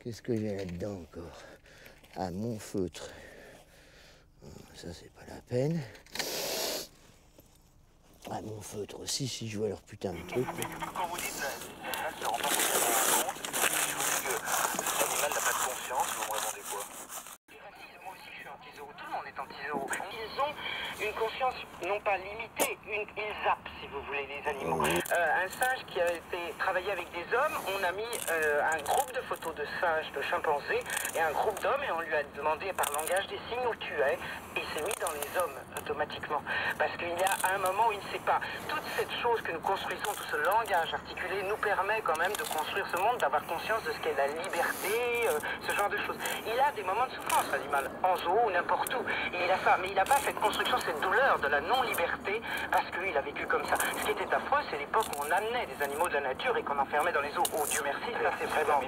Qu'est-ce que j'ai là-dedans encore? Ah, mon feutre. Ça, c'est pas la peine. Ah, mon feutre aussi, si je vois leur putain de truc. Mais quand vous dites l'animal ne se rend pas forcément compte, je vous dis que l'animal n'a pas de conscience, vous me répondez quoi? Moi aussi, je suis anti-zoo. Tout le monde est anti-zoo. Ils ont une conscience non pas limitée, ils zappent, si vous voulez, les animaux. Un singe qui a été travaillé avec des hommes, on a mis un groupe de photos de singes, de chimpanzés, et un groupe d'hommes, et on lui a demandé par langage des signes où tu es, et il s'est mis dans les hommes automatiquement. Parce qu'il y a un moment où il ne sait pas. Toute cette chose que nous construisons, tout ce langage articulé, nous permet quand même de construire ce monde, d'avoir conscience de ce qu'est la liberté, ce genre de choses. Il a des moments de souffrance, l'animal, en zoo ou n'importe où. Et il a ça, mais il n'a pas cette construction, cette douleur de la non-liberté, parce qu'il a vécu comme ça. Ce qui était affreux, c'est l'époque où on amenait des animaux de la nature et qu'on enfermait dans les zoos. Oh Dieu merci, ça c'est vraiment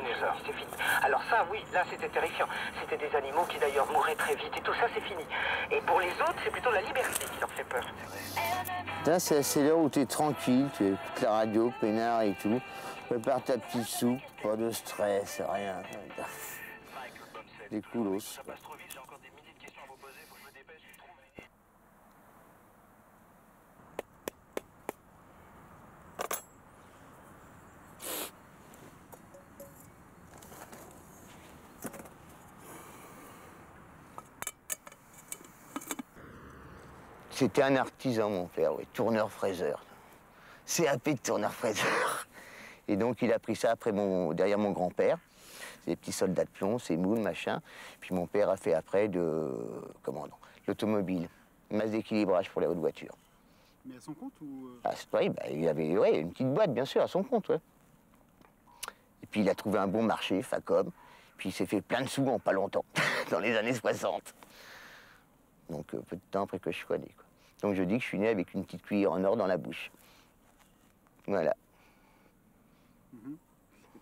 c'est fini. Alors ça, oui, là c'était terrifiant. C'était des animaux qui d'ailleurs mouraient très vite et tout ça c'est fini. Et pour les autres, c'est plutôt la liberté qui leur fait peur. Là, c'est l'heure où tu es tranquille, tu écoutes la radio, peinard et tout. Prépare ta petite soupe, pas de stress, rien. Des coolos. Ça passe trop vite, j'ai encore des milliers de questions à vous poser, faut que je me dépêche. C'était un artisan, mon père, oui, tourneur-fraiseur. CAP de tourneur-fraiseur. Et donc, il a pris ça après derrière mon grand-père. Des petits soldats de plomb, ses moules, machin. Puis mon père a fait après l'automobile, masse d'équilibrage pour les hautes voitures. Mais à son compte ou Ah, oui, bah, il avait une petite boîte, bien sûr, à son compte, ouais. Et puis il a trouvé un bon marché, Facom. Puis il s'est fait plein de sous en pas longtemps, dans les années 60. Donc peu de temps après que je sois né, quoi. Donc je dis que je suis né avec une petite cuillère en or dans la bouche. Voilà. Et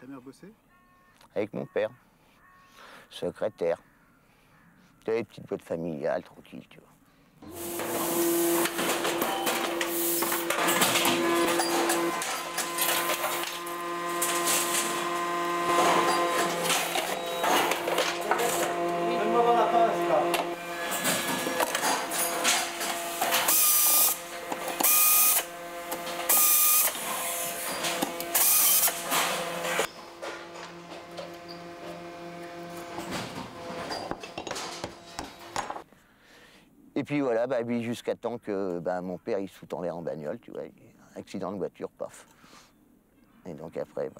ta mère bossait? Avec mon père, secrétaire. Tu avais une petite boîte familiale, tranquille, tu vois. Donne-moi voir la passe, là. Et puis voilà, bah, lui, jusqu'à temps que mon père il se fout en l'air en bagnole, tu vois, accident de voiture, paf. Et donc après,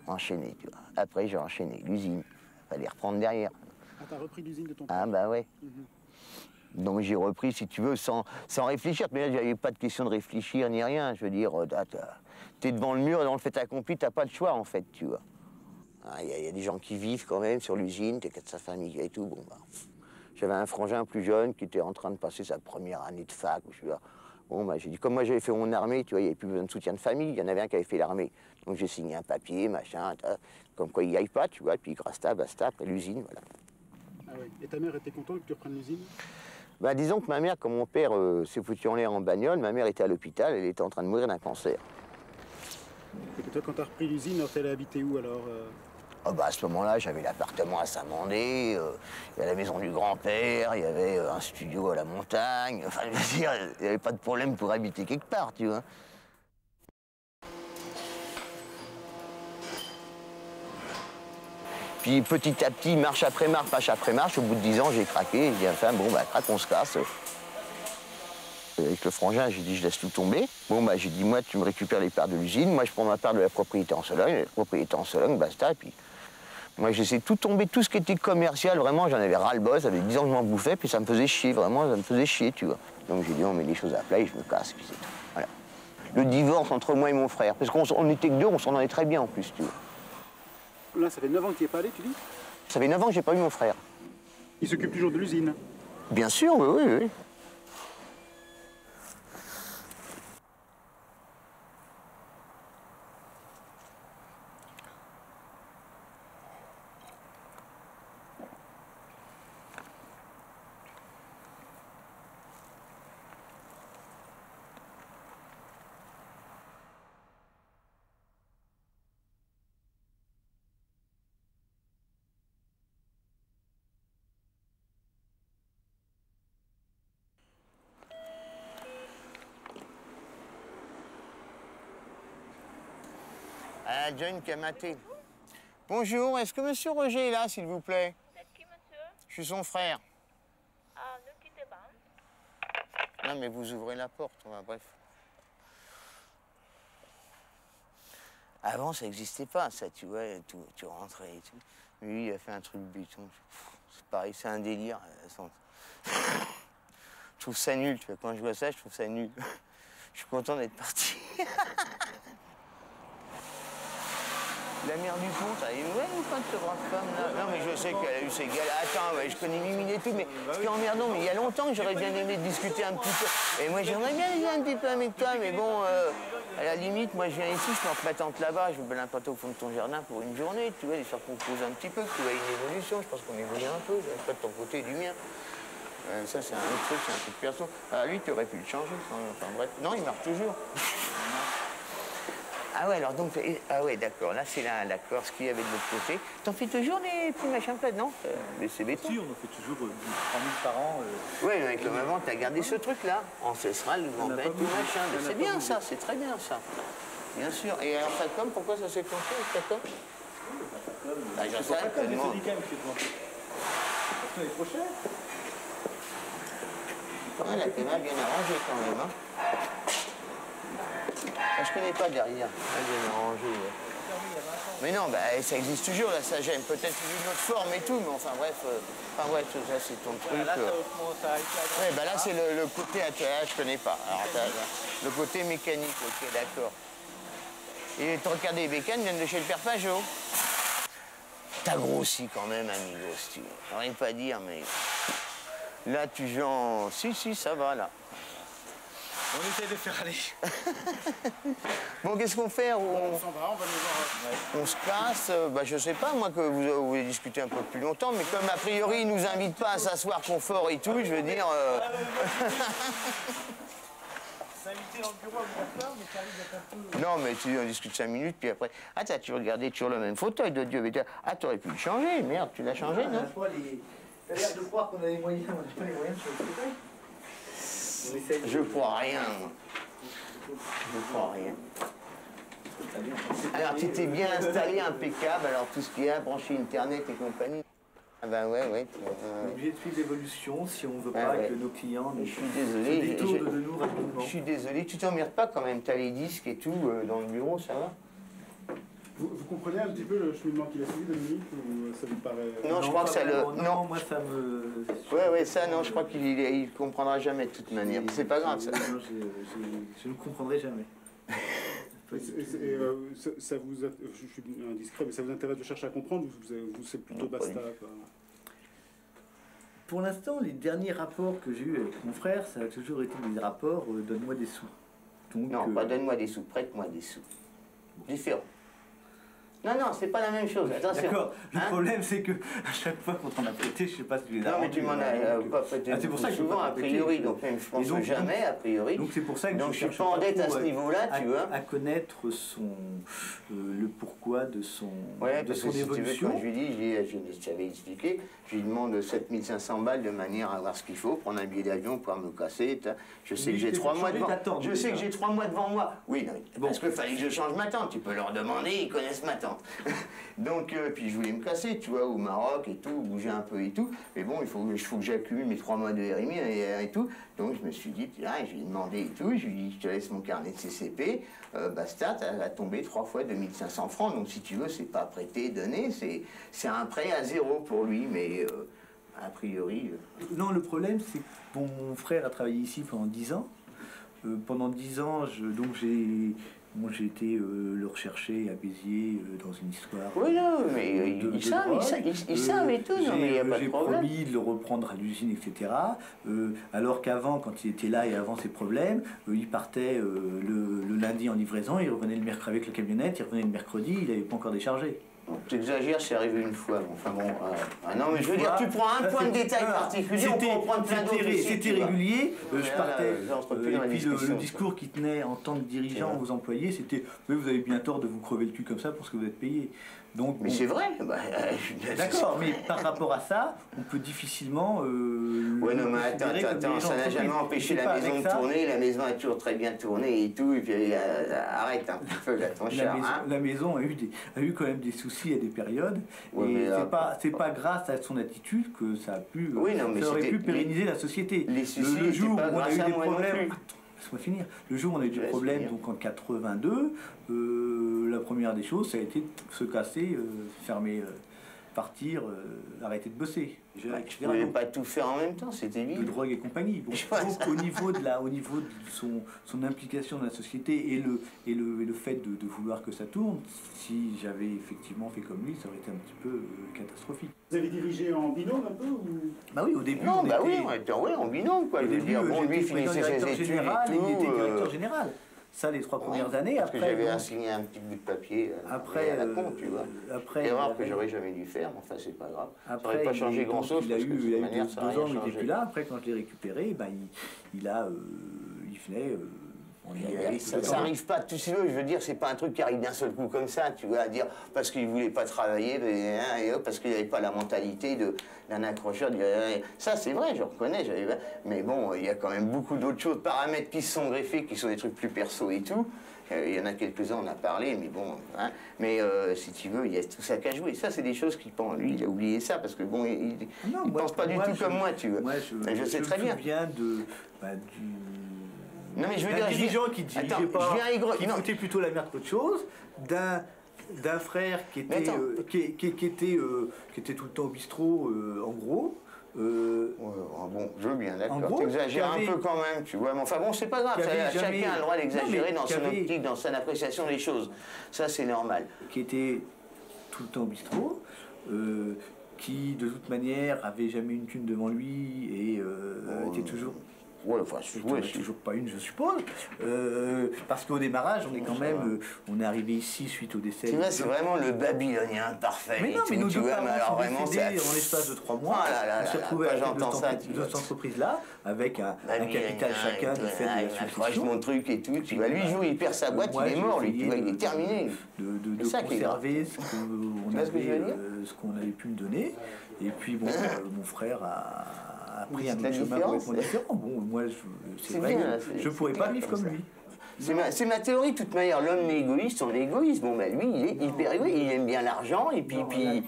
enchaîné, tu vois. Après, j'ai enchaîné l'usine, fallait reprendre derrière. Ah, t'as repris l'usine de ton père? Ah bah ouais. Donc j'ai repris, si tu veux, sans réfléchir. Mais là, j'avais pas de question de réfléchir ni rien. Je veux dire, t'es devant le mur et dans le fait accompli, t'as pas le choix, en fait, tu vois. Il y a des gens qui vivent quand même sur l'usine, t'es qu'à de sa famille et tout. Bon, j'avais un frangin plus jeune qui était en train de passer sa première année de fac. Je suis là. Bon, j'ai dit, comme moi j'avais fait mon armée, tu vois, il n'y avait plus besoin de soutien de famille. Il y en avait un qui avait fait l'armée. Donc j'ai signé un papier, machin, comme quoi il n'y aille pas, tu vois. Puis grasta, basta, après l'usine, voilà. Ah oui. Et ta mère était contente que tu reprennes l'usine? Ben, disons que ma mère, comme mon père s'est foutu en l'air en bagnole, ma mère était à l'hôpital, elle était en train de mourir d'un cancer. Et que toi, quand t'as repris l'usine, t'es allé habiter où alors Oh bah, à ce moment-là, j'avais l'appartement à Saint-Mandé, il y avait la maison du grand-père, il y avait un studio à la montagne. Enfin, je veux dire, il n'y avait pas de problème pour habiter quelque part, tu vois. Puis petit à petit, marche après marche, au bout de 10 ans, j'ai craqué. J'ai dit, enfin, bon, bah, craque, on se casse. Avec le frangin, j'ai dit, je laisse tout tomber. Bon, bah, j'ai dit, moi, tu me récupères les parts de l'usine, moi, je prends ma part de la propriété en Sologne, basta, et puis... Moi, j'ai essayé de tout tomber, tout ce qui était commercial, vraiment, j'en avais ras-le-bol, ça faisait 10 ans que je m'en bouffais, puis ça me faisait chier, vraiment, ça me faisait chier, tu vois. Donc j'ai dit, on met les choses à plat et je me casse, puis c'est tout. Voilà. Le divorce entre moi et mon frère, parce qu'on n'était que deux, on s'en allait très bien en plus, tu vois. Là, ça fait 9 ans que tu n'y es pas allé, tu dis? Ça fait 9 ans que j'ai pas eu mon frère. Il s'occupe toujours de l'usine? Bien sûr, oui, oui, oui. Ah, John qui a maté. Bonjour, est-ce que monsieur Roger est là, s'il vous plaît? C'est qui, monsieur? Je suis son frère. Ah, ne quittez pas. Non, mais vous ouvrez la porte, bref. Avant, ça n'existait pas, ça, tu vois, tu rentrais et tout. Lui, il a fait un truc béton. C'est pareil, c'est un délire. Je trouve ça nul, tu vois. Quand je vois ça, je trouve ça nul. Je suis content d'être parti. La mère du pont, t'as une nouvelle ou pas de cette grande femme là? Non, mais je sais qu'elle a eu ses galères. Attends, ouais, je connais Mimine et tout, mais ce qui est emmerdant, mais il y a longtemps que j'aurais bien aimé discuter un petit peu. Et moi, j'aimerais bien aller un petit peu avec toi, mais bon, à la limite, moi, je viens ici, je porte ma tante là-bas, je me balade un peu au fond de ton jardin pour une journée, tu vois, histoire qu'on pose un petit peu, que tu vois une évolution. Je pense qu'on évolue un peu, pas de ton côté et du mien. Ça, c'est un autre truc, c'est un truc perso. Ah, lui, tu aurais pu le changer, enfin bref. Non, il marche toujours. Ah ouais, alors donc, ah ouais, d'accord, là c'est là, d'accord, ce qu'il y avait de l'autre côté. T'en fais toujours des petits machins plats, non? Mais c'est béton. Si, on en fait toujours 3000 par an. Oui, mais avec le maman, t'as gardé ce truc-là, ancestral, le grand bête, tout machin. Mais c'est bien ça, c'est très bien ça. Bien sûr. Et alors ta com, pourquoi ça s'est planché avec ta com? Bah, j'en sais rien, tellement. C'est Syndicam qui est planché. Parce qu'on est trop cher. Ah, la PMA bien arrangée quand même, hein. Ah, je connais pas derrière. Ah, bien arrangée. Ouais. Mais non, bah, ça existe toujours, la sagesse. Peut-être d'une autre forme et tout, mais enfin bref, ça c'est ton truc. Là, ça arrête là. Ouais, bah là c'est le côté attelage, je connais pas. Alors, le côté mécanique, ok, d'accord. Et tu regardes les bécanes viennent de chez le père Pajot. T'as grossi quand même, amigo, si tu veux. Rien pas à dire, mais là tu genre, si, ça va là. On essaye de faire aller. Bon, qu'est-ce qu'on fait? On s'en va, on va nous voir. On se casse, bah, je sais pas, moi, que vous voulez discuter un peu plus longtemps, mais comme a priori, ils nous invitent pas à s'asseoir confort et tout, je veux dire... S'inviter dans le bureau à vous faire, mais ça arrive d'être un peu... Non, mais on discute 5 minutes, puis après... Ah, tu regardais toujours le même fauteuil de Dieu, mais ah, t'aurais pu le changer, merde, tu l'as changé, non? T'as l'air de croire qu'on a les moyens, on n'a pas les moyens de changer le fauteuil. Je crois rien, moi. Je crois rien. Alors, tu t'es bien installé, impeccable, alors tout ce qu'il y a, branché Internet et compagnie. Ah ben ouais. On est obligé de suivre l'évolution si on ne veut Ah pas ouais. que nos clients Je suis désolé. se détournent de nous rapidement. Je suis désolé, tu t'emmerdes pas quand même, t'as les disques et tout dans le bureau, ça va? Vous comprenez un petit peu le cheminement qu'il a suivi, Dominique, ou ça vous paraît... Non, je crois que ça le... Non, moi ça me... Ouais, ça, non, je crois qu'il comprendra jamais de toute manière. C'est pas grave, ça. Non, je ne comprendrai jamais. Ça vous... Je suis indiscret, mais ça vous intéresse de chercher à comprendre, ou vous c'est plutôt basta, quoi? Pour l'instant, les derniers rapports que j'ai eus avec mon frère, ça a toujours été des rapports donne-moi des sous. Donc, Non, pas donne-moi des sous, prête-moi des sous. Différent. Non, c'est pas la même chose, attention. D'accord, le Hein? problème c'est que à chaque fois qu'on t'en a prêté, je sais pas si tu les as Non, mais tu m'en as pas prêté c'est pour ça que je peux souvent, pas a prêter, priori, donc même je pense donc, jamais, a priori. Donc c'est pour ça que donc je suis cherche pas en dette à trop ce niveau-là, tu vois. à connaître le pourquoi de son, Ouais, de parce son que si tu veux, évolution. quand je lui dis, je t'avais expliqué, je lui demande 7500 balles de manière à avoir ce qu'il faut, prendre un billet d'avion, pouvoir me casser. Je sais Oui, que j'ai t'es 3 mois changé devant. ta tante, Je sais déjà. que j'ai 3 mois devant moi. Oui, non, Bon. parce qu'il fallait que je change ma tante. Tu peux leur demander, ils connaissent ma tante. Donc, puis je voulais me casser, tu vois, au Maroc et tout, bouger un peu et tout. Mais bon, il faut que j'accumule mes 3 mois de RMI et tout. Donc je me suis dit, je lui ai demandé et tout. Je lui ai dit, je te laisse mon carnet de CCP. Basta, ça va tomber 3 fois 2500 francs. Donc si tu veux, c'est pas prêté, donné, c'est un prêt à zéro pour lui, mais a priori... Non, le problème c'est que mon frère a travaillé ici pendant 10 ans. Pendant 10 ans, j'ai été le rechercher à Béziers dans une histoire. Oui, non, mais ils savent et tout, non, mais il n'y a pas de J'ai problème. promis de le reprendre à l'usine, etc. Alors qu'avant, quand il était là et avant ses problèmes, il partait le lundi en livraison, il revenait le mercredi avec la camionnette, il revenait le mercredi, il n'avait pas encore déchargé. Tu exagères, c'est arrivé une fois. Enfin bon, non, mais je veux dire, tu prends un point de détail particulier, on peut en prendre plein d'autres. C'était régulier, je partais. Et puis le discours qui tenait en tant que dirigeant aux employés, c'était oui, vous avez bien tort de vous crever le cul comme ça pour ce que vous êtes payé. Donc, mais c'est vrai. D'accord, mais par rapport à ça, on peut difficilement. Ouais, non, mais attends, ça n'a jamais empêché la maison de tourner. La maison a toujours très bien tourné et tout. Et puis arrête un petit peu là, ton cher. La maison a eu quand même des soucis à des périodes. Ouais, et c'est pas grâce à son attitude que ça a pu. Ça aurait pu pérenniser la société. Les soucis, le jour où on a eu des problèmes. Laisse-moi finir. Le jour où on a eu des problèmes, donc en 82, la première des choses, ça a été de se casser, fermer, partir, arrêter de bosser. Je ne pouvais pas tout faire en même temps, c'était lui. De drogue et compagnie. Bon, donc, au niveau de son implication dans la société et le fait de vouloir que ça tourne, si j'avais effectivement fait comme lui, ça aurait été un petit peu catastrophique. Vous avez dirigé en binôme un peu ou... Bah oui, au début. Non, on était en binôme, quoi. Au début, lui finissait ses études général, et tout. Il était directeur général. Ça, les 3 premières années. Parce après, que j'avais signé un petit bout de papier à la con, tu vois. Erreur que j'aurais jamais dû faire, mais enfin, c'est pas grave. Après, ça n'aurait pas changé grand-chose, parce que de toute manière, ça n'a rien il changé. n'était plus là. Après, quand je l'ai récupéré, ben, il venait... Ça n'arrive pas, tu sais, je veux dire, c'est pas un truc qui arrive d'un seul coup comme ça, tu vois, à dire parce qu'il voulait pas travailler, et parce qu'il n'avait pas la mentalité d'un accrocheur. Ça, c'est vrai, je reconnais, mais bon, il y a quand même beaucoup d'autres choses, paramètres qui se sont greffés, qui sont des trucs plus perso et tout. Il y en a quelques-uns, on a parlé, mais bon, hein. Mais si tu veux, il y a tout ça qu'à jouer. Ça, c'est des choses qu'il pense. Lui, il a oublié ça, parce que bon, il pense pas du tout comme moi, tu vois. Moi, je sais très bien. Non, mais je veux dire, un dirigeant qui ne dirigeait pas, qui foutait plutôt la merde qu'autre chose, d'un frère qui était tout le temps au bistrot, en gros. Bon, je veux bien, d'accord. T'exagères un peu quand même, tu vois. Mais enfin bon, c'est pas grave. Chacun a le droit d'exagérer dans son optique, dans son appréciation des choses. Ça, c'est normal. Qui était tout le temps au bistrot, qui de toute manière avait jamais une thune devant lui et était toujours... Ouais, enfin, toujours pas une, je suppose. Parce qu'au démarrage, on est quand même, on est arrivé ici suite au décès. Tu vois, c'est vraiment le babylonien parfait. Mais non, mais nos deux parents sont décédés en l'espace de 3 mois. On s'est retrouvés à cette entreprise-là, avec un capital chacun de faire de la succession. Mon truc et tout. Tu vois, lui, il perd sa boîte, il est mort, lui. Tu vois, il est terminé. De conserver ce qu'on avait pu me donner. Et puis, bon, mon frère a pris un autre chemin complètement différent. Bon, moi, c'est vrai que je ne pourrais pas vivre comme lui. C'est ma théorie, de toute manière. L'homme est égoïste, on est égoïste. Bon, ben lui, il est hyper égoïste, il aime bien l'argent, et puis en plus,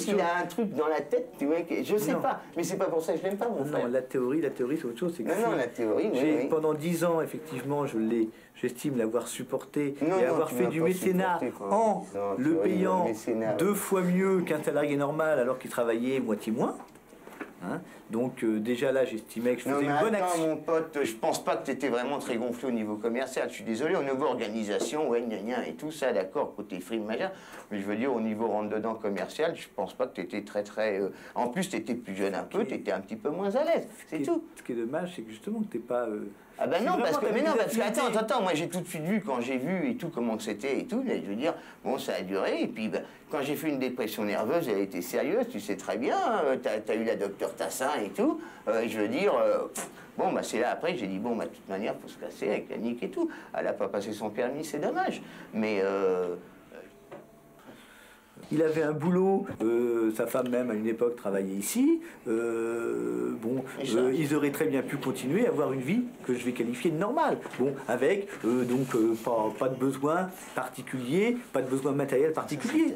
il a un truc dans la tête, tu vois, que je sais pas. Mais c'est pas pour ça que je l'aime pas, mon frère. Non, la théorie, c'est autre chose. La théorie, oui. Pendant 10 ans, effectivement, j'estime l'avoir supporté et avoir fait du mécénat en le payant 2 fois mieux qu'un salarié normal alors qu'il travaillait moitié moins. Hein, donc déjà là, j'estimais que je faisais une bonne action. Mon pote, je pense pas que tu étais vraiment très gonflé au niveau commercial. Je suis désolé, au niveau organisation, ouais, gna gna et tout ça, d'accord, côté frime, machin. Mais je veux dire, au niveau rentre-dedans commercial, je pense pas que tu étais très... En plus, tu étais plus jeune un peu, tu étais un petit peu moins à l'aise, c'est tout. Ce qui est dommage, c'est que justement, que tu n'es pas... Ah ben non, parce que attends, moi j'ai tout de suite vu quand j'ai vu et tout comment c'était et tout, je veux dire, bon ça a duré, et puis quand j'ai fait une dépression nerveuse, elle a été sérieuse, tu sais très bien, t'as eu la docteur Tassin et tout, je veux dire, bon bah c'est là après que j'ai dit, bon bah de toute manière, faut se casser avec Yannick et tout, elle a pas passé son permis, c'est dommage, mais... Il avait un boulot, sa femme même à une époque travaillait ici. Ils auraient très bien pu continuer à avoir une vie que je vais qualifier de normale. Bon, avec pas de besoin particulier, pas de besoin matériel particulier.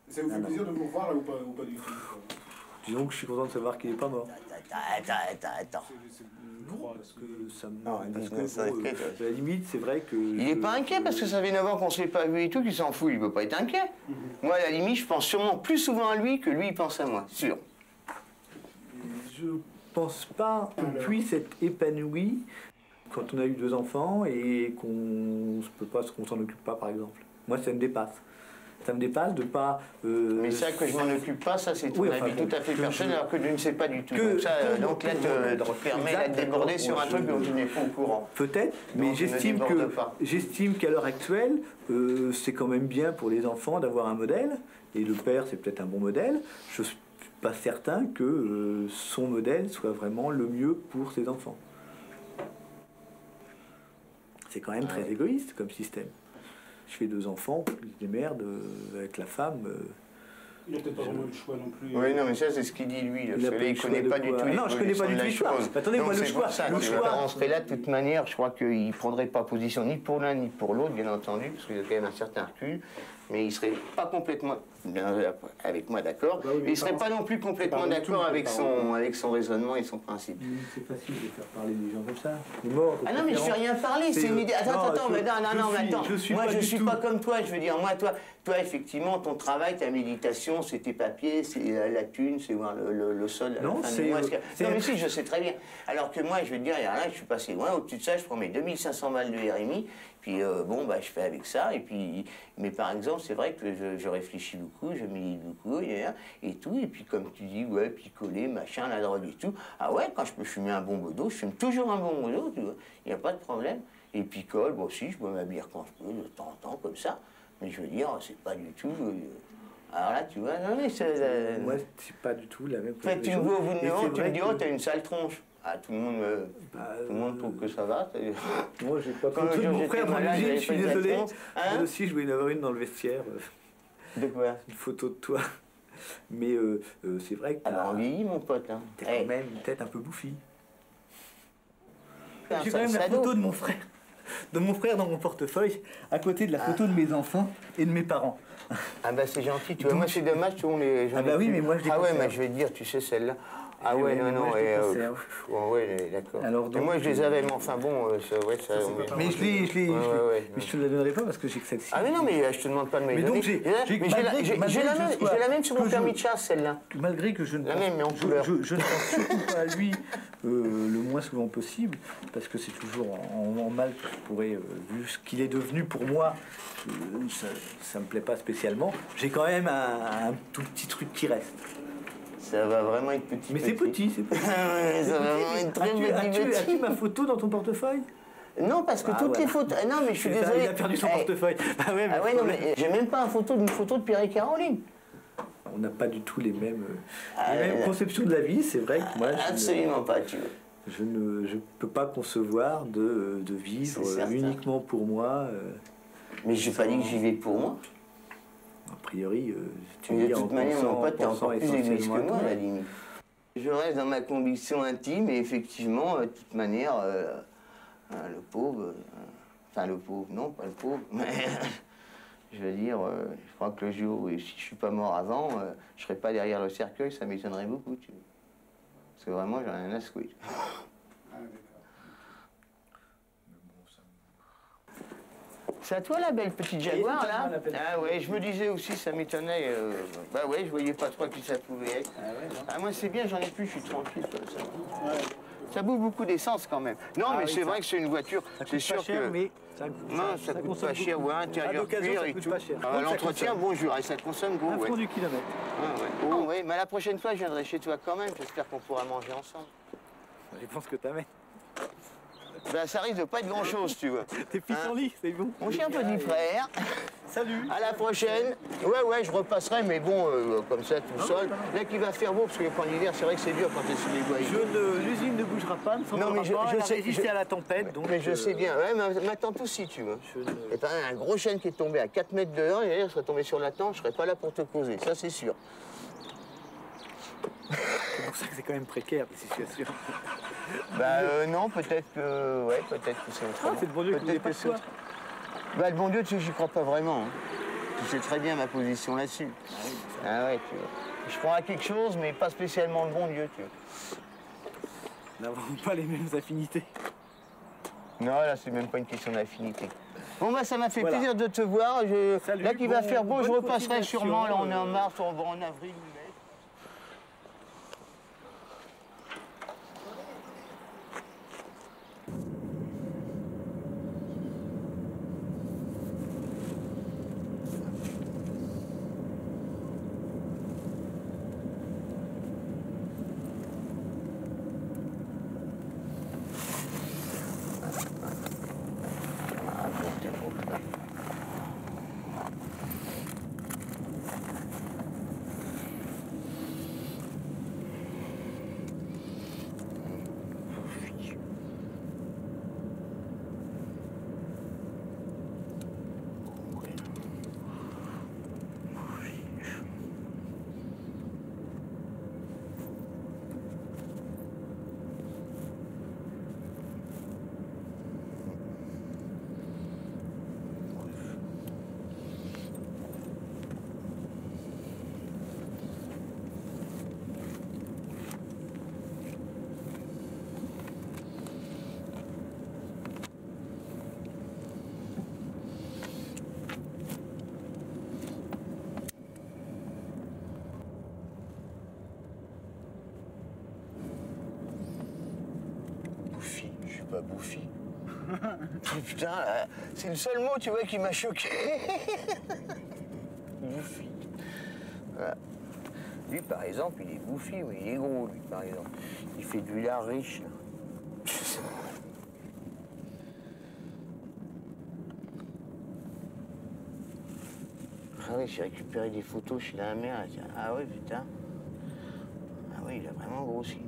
Ça vous fait plaisir de vous revoir là ou pas du tout? Disons que je suis content de savoir qu'il n'est pas mort. Attends. Non, parce que ça me... à la limite, c'est vrai que... Il n'est pas inquiet parce que ça fait 9 ans qu'on ne s'est pas vu et tout, qu'il s'en fout, il ne peut pas être inquiet. Moi, à la limite, je pense sûrement plus souvent à lui que lui, il pense à moi, sûr. Je pense pas qu'on puisse être épanoui Quand on a eu 2 enfants et qu'on s'en occupe pas, par exemple. Moi, ça me dépasse. Ça me dépasse de pas... Mais ça, que je m'en occupe pas, ça c'est ton avis tout à fait personnel, alors que je ne sais pas du tout. Donc, ça, donc là, te permet d'être débordé sur un truc dont tu n'es pas au courant. Peut-être, mais j'estime qu'à l'heure actuelle, c'est quand même bien pour les enfants d'avoir un modèle, et le père, c'est peut-être un bon modèle. Je ne suis pas certain que son modèle soit vraiment le mieux pour ses enfants. C'est quand même très égoïste comme système. Je fais 2 enfants, je se démerde avec la femme. Il n'a peut-être pas vraiment eu le choix non plus. Oui, non, mais ça, c'est ce qu'il dit lui. Il ne connaît pas du tout les non, je ne connais pas du tout l'histoire. Attendez, moi, le choix. En serait-là, de toute manière, je crois qu'il ne prendrait pas position ni pour l'un ni pour l'autre, bien entendu, parce qu'il y a quand même un certain recul. Mais il ne serait pas complètement, avec moi d'accord, oui, mais il ne serait pas non plus complètement d'accord avec son raisonnement et son principe. C'est facile de faire parler des gens comme ça. Mort, ah non, mais je ne fais rien parler, c'est une idée. Attends, mais attends. Moi, je ne suis pas comme toi, je veux dire, moi, toi, effectivement, ton travail, ta méditation, c'est tes papiers, c'est la thune, c'est voir le sol à la fin du mois. Non, mais si, je sais très bien. Alors que moi, je vais te dire, il y a rien, je suis passé loin, au-dessus de ça, je prends mes 2500 balles de RMI, puis je fais avec ça, et puis, mais par exemple, c'est vrai que je réfléchis beaucoup, je médite beaucoup, et tout, et puis comme tu dis, ouais, picoler, machin, la drogue et tout, ah ouais, quand je peux fumer un bon bodo, je fume toujours un bon bodo, tu vois, il n'y a pas de problème. Et picole, bon si, je bois ma bière quand je peux, de temps en temps, comme ça, mais je veux dire, c'est pas du tout... alors là, tu vois, non mais c'est... Moi, c'est pas du tout la même chose. En fait, tu me vois au bout de 9 ans, tu me dis, oh, t'as une sale tronche. Ah, tout le monde trouve que ça va. Moi, j'ai pas trop de mon frère dans l'usine, je suis désolé. Moi aussi, je voulais en avoir une dans le vestiaire. De quoi? Une photo de toi. Mais c'est vrai que... Alors, on vieillit, mon pote. Hein. T'as quand même une tête un peu bouffie. J'ai quand même la photo de mon frère. De mon frère dans mon portefeuille, à côté de la photo de mes enfants et de mes parents. Ah bah c'est gentil, tu vois, moi c'est dommage, tu vois, les gens... Ah bah oui, mais moi je les Ah ouais, mais je vais te dire, tu sais, celle-là... Ah ouais, non, ouais, d'accord. Et moi, je les avais, mais enfin bon, ça... Mais je te la donnerai pas parce que j'ai que celle-ci. Ah mais non, mais je te demande pas de me les donner. Mais j'ai la même sur mon permis de chasse, celle-là. Malgré que je ne pense surtout pas à lui le moins souvent possible, parce que c'est toujours en mal que je pourrais, vu ce qu'il est devenu pour moi, ça me plaît pas spécialement. J'ai quand même un tout petit truc qui reste. Ça va vraiment être petit. Mais c'est petit, c'est petit. Ça va vraiment être très petit. As-tu ma photo dans ton portefeuille? Non, parce que toutes les photos... Non, mais je suis désolé. Il a perdu son portefeuille. Ah ouais, non, mais j'ai même pas une photo de Pierre et Caroline. On n'a pas du tout les mêmes conceptions de la vie, c'est vrai que moi... Absolument pas, tu vois. Je ne peux pas concevoir de vivre uniquement pour moi. Mais je n'ai pas dit que j'y vais pour moi. A priori, de toute manière, mon pote, t'es encore plus égoïste que moi, à la limite. Je reste dans ma conviction intime et effectivement, de toute manière, le pauvre, enfin le pauvre, non, pas le pauvre, mais je veux dire, je crois que le jour où, si je suis pas mort avant, je serais pas derrière le cercueil, ça m'étonnerait beaucoup, tu vois. Parce que vraiment, j'en ai rien à secouer. C'est à toi la belle petite Jaguar là? Ah ouais, je me disais aussi, ça m'étonnait. Bah ouais, je voyais pas trop à qui ça pouvait être. Ah moi c'est bien, j'en ai plus, je suis tranquille. Ça bouffe beaucoup d'essence quand même. Non mais c'est vrai que c'est une voiture, c'est sûr que... Mais non, ça coûte pas cher, ouais, intérieur cuir et tout. L'entretien, bonjour, ça consomme gros. Un franc du kilomètre. Ah ouais, mais la prochaine fois je viendrai chez toi quand même, j'espère qu'on pourra manger ensemble. Je pense que t'amènes. Ben, ça risque de pas être grand-chose, tu vois. Tes pissenlits, c'est bon. Mon chien petit frère. Salut. À la prochaine. Ouais, je repasserai, mais bon, comme ça, tout seul. Là qu'il va faire beau, parce que pendant l'hiver, c'est vrai que c'est dur quand t'es sur les voies. L'usine ne bougera pas, je sais résister à la tempête. Donc mais je sais bien. Ouais, ma tante aussi, tu vois. Et par exemple, un gros chêne qui est tombé à 4 mètres dehors, et il serait tombé sur la tente, je serais pas là pour te causer, ça c'est sûr. C'est pour ça que c'est quand même précaire, les situations. Bah non, peut-être que... Ouais, peut-être que c'est autrement. C'est le bon Dieu qui nous dépasse toi. Bah le bon Dieu, tu sais, j'y crois pas vraiment. Hein. Tu sais très bien ma position là-dessus. Ah ouais, tu vois. Je crois à quelque chose, mais pas spécialement le bon Dieu, tu vois. Nous n'avons pas les mêmes affinités. Non, là, c'est même pas une question d'affinité. Bon, bah, ça m'a fait plaisir de te voir. Salut, là qu'il va faire beau, je repasserai sûrement. Là, on est en mars, on va en avril. bouffi. Putain, c'est le seul mot, tu vois, qui m'a choqué. Bouffi. Voilà. Lui, par exemple, il est bouffi, oui, il est gros, lui, par exemple. Il fait du lard riche, là. Ah oui, j'ai récupéré des photos chez la mère. Ah ouais, putain. Ah oui, il a vraiment grossi.